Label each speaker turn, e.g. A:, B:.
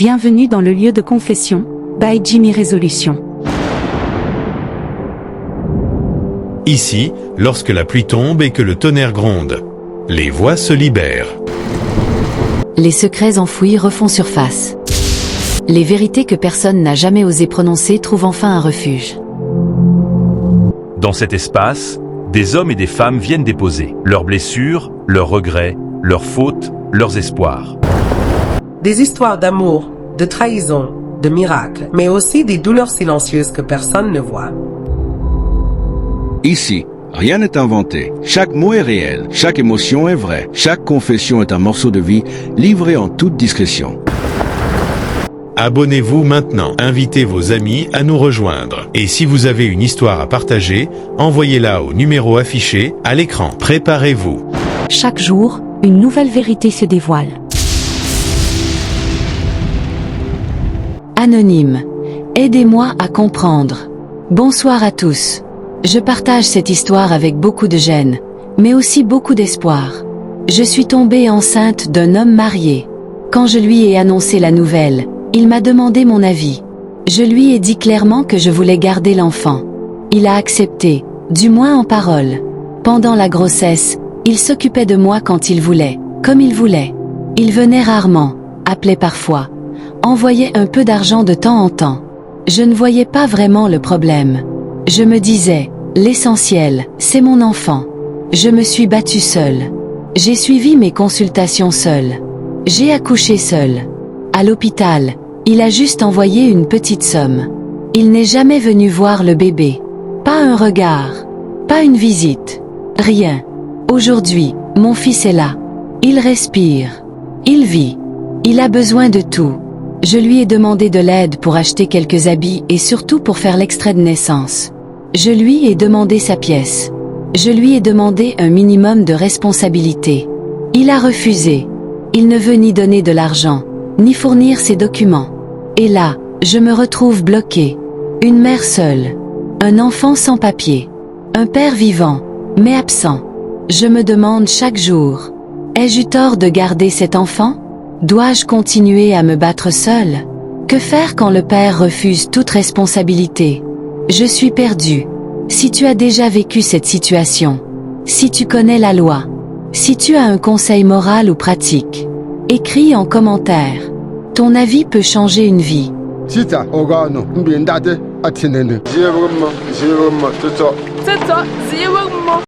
A: Bienvenue dans le lieu de confession, by Jimmy Résolution.
B: Ici, lorsque la pluie tombe et que le tonnerre gronde, les voix se libèrent.
C: Les secrets enfouis refont surface. Les vérités que personne n'a jamais osé prononcer trouvent enfin un refuge.
D: Dans cet espace, des hommes et des femmes viennent déposer leurs blessures, leurs regrets, leurs fautes, leurs espoirs.
E: Des histoires d'amour, de trahison, de miracles, mais aussi des douleurs silencieuses que personne ne voit.
F: Ici, rien n'est inventé. Chaque mot est réel, chaque émotion est vraie, chaque confession est un morceau de vie livré en toute discrétion.
B: Abonnez-vous maintenant, invitez vos amis à nous rejoindre. Et si vous avez une histoire à partager, envoyez-la au numéro affiché à l'écran. Préparez-vous.
A: Chaque jour, une nouvelle vérité se dévoile.
C: Anonyme. Aidez-moi à comprendre. Bonsoir à tous. Je partage cette histoire avec beaucoup de gêne, mais aussi beaucoup d'espoir. Je suis tombée enceinte d'un homme marié. Quand je lui ai annoncé la nouvelle, il m'a demandé mon avis. Je lui ai dit clairement que je voulais garder l'enfant. Il a accepté, du moins en parole. Pendant la grossesse, il s'occupait de moi quand il voulait, comme il voulait. Il venait rarement, appelait parfois, envoyait un peu d'argent de temps en temps. Je ne voyais pas vraiment le problème. Je me disais, l'essentiel, c'est mon enfant. Je me suis battue seule. J'ai suivi mes consultations seule. J'ai accouché seule. À l'hôpital, il a juste envoyé une petite somme. Il n'est jamais venu voir le bébé. Pas un regard. Pas une visite. Rien. Aujourd'hui, mon fils est là. Il respire. Il vit. Il a besoin de tout. Je lui ai demandé de l'aide pour acheter quelques habits et surtout pour faire l'extrait de naissance. Je lui ai demandé sa pièce. Je lui ai demandé un minimum de responsabilité. Il a refusé. Il ne veut ni donner de l'argent, ni fournir ses documents. Et là, je me retrouve bloquée. Une mère seule. Un enfant sans papier. Un père vivant, mais absent. Je me demande chaque jour, ai-je eu tort de garder cet enfant ? Dois-je continuer à me battre seule ? Que faire quand le père refuse toute responsabilité ? Je suis perdue. Si tu as déjà vécu cette situation, si tu connais la loi, si tu as un conseil moral ou pratique, écris en commentaire. Ton avis peut changer une vie.
G: 진짜 오가노 민다데 아티네네 지혜먹음마
H: 진짜 지혜먹음마